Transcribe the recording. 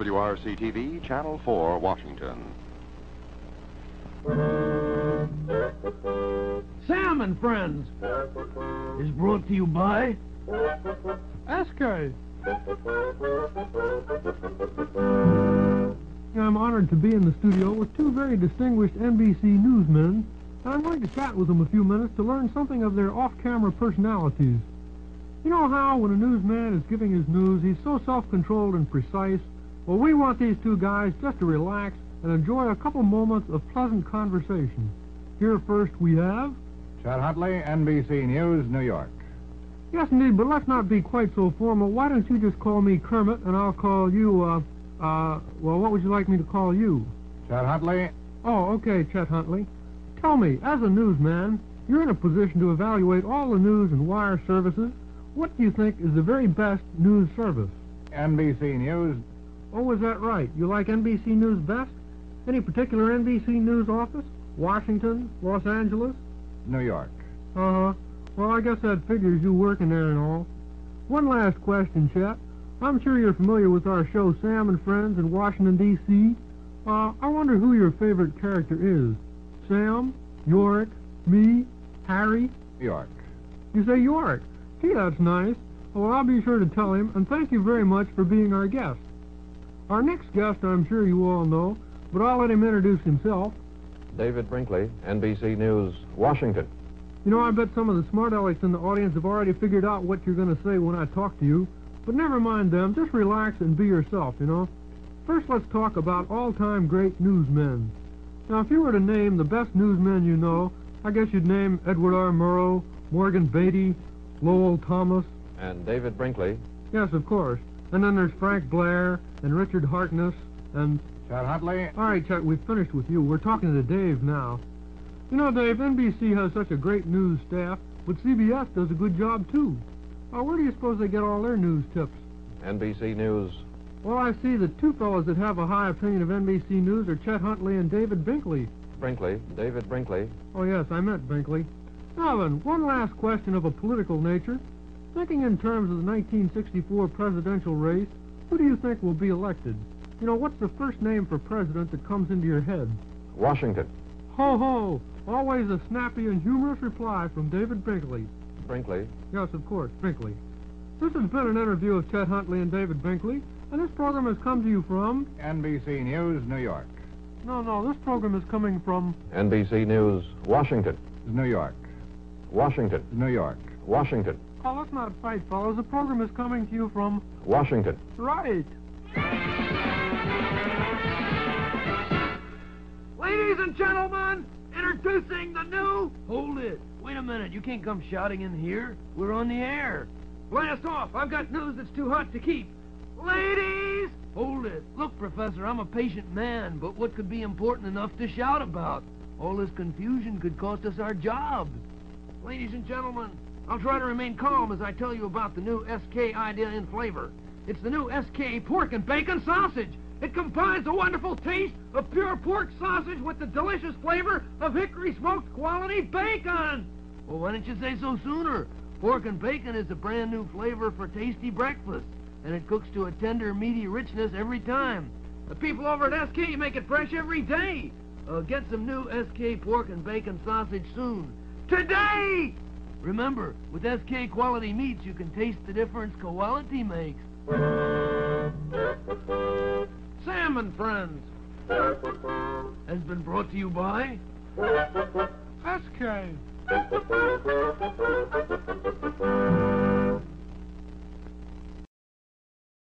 WRC-TV, Channel 4, Washington. Sam and Friends is brought to you by SK. I'm honored to be in the studio with two very distinguished NBC newsmen, and I'm going to chat with them a few minutes to learn something of their off-camera personalities. You know how when a newsman is giving his news, he's so self-controlled and precise? Well, we want these two guys just to relax and enjoy a couple moments of pleasant conversation. Here first we have... Chet Huntley, NBC News, New York. Yes, indeed, but let's not be quite so formal. Why don't you just call me Kermit, and I'll call you, well, what would you like me to call you? Chet Huntley. Oh, okay, Chet Huntley. Tell me, as a newsman, you're in a position to evaluate all the news and wire services. What do you think is the very best news service? NBC News. Oh, is that right? You like NBC News best? Any particular NBC News office? Washington? Los Angeles? New York. Uh-huh. Well, I guess that figures you working there and all. One last question, Chet. I'm sure you're familiar with our show Sam and Friends in Washington, D.C. I wonder who your favorite character is. Sam? Yorick? Me? Harry? York. You say Yorick? Gee, that's nice. Well, I'll be sure to tell him, and thank you very much for being our guest. Our next guest I'm sure you all know, but I'll let him introduce himself. David Brinkley, NBC News, Washington. You know, I bet some of the smart alecks in the audience have already figured out what you're going to say when I talk to you. But never mind them. Just relax and be yourself, you know. First, let's talk about all-time great newsmen. Now, if you were to name the best newsmen you know, I guess you'd name Edward R. Murrow, Morgan Beatty, Lowell Thomas. And David Brinkley. Yes, of course. And then there's Frank Blair and Richard Harkness and... Chet Huntley. All right, Chet, we've finished with you. We're talking to Dave now. You know, Dave, NBC has such a great news staff, but CBS does a good job, too. Where do you suppose they get all their news tips? NBC News. Well, I see that two fellows that have a high opinion of NBC News are Chet Huntley and David Brinkley. Brinkley, David Brinkley. Oh, yes, I meant Brinkley. Now then, one last question of a political nature. Thinking in terms of the 1964 presidential race, who do you think will be elected? You know, what's the first name for president that comes into your head? Washington. Ho, ho! Always a snappy and humorous reply from David Brinkley. Brinkley. Yes, of course, Brinkley. This has been an interview of Chet Huntley and David Brinkley, and this program has come to you from... NBC News, New York. No, this program is coming from... NBC News, Washington. New York. Washington. New York. Washington. Oh, let's not fight, fellows. The program is coming to you from... Washington. Right. Ladies and gentlemen, introducing the new... Hold it. Wait a minute. You can't come shouting in here. We're on the air. Blast off. I've got news that's too hot to keep. Ladies! Hold it. Look, Professor, I'm a patient man, but what could be important enough to shout about? All this confusion could cost us our jobs. Ladies and gentlemen, I'll try to remain calm as I tell you about the new SK idea in flavor. It's the new SK pork and bacon sausage. It combines the wonderful taste of pure pork sausage with the delicious flavor of hickory smoked quality bacon. Well, why didn't you say so sooner? Pork and bacon is a brand new flavor for tasty breakfast, and it cooks to a tender, meaty richness every time. The people over at SK make it fresh every day. Get some new SK pork and bacon sausage soon. Today! Remember, with SK quality meats, you can taste the difference quality makes. Sam and Friends has been brought to you by SK.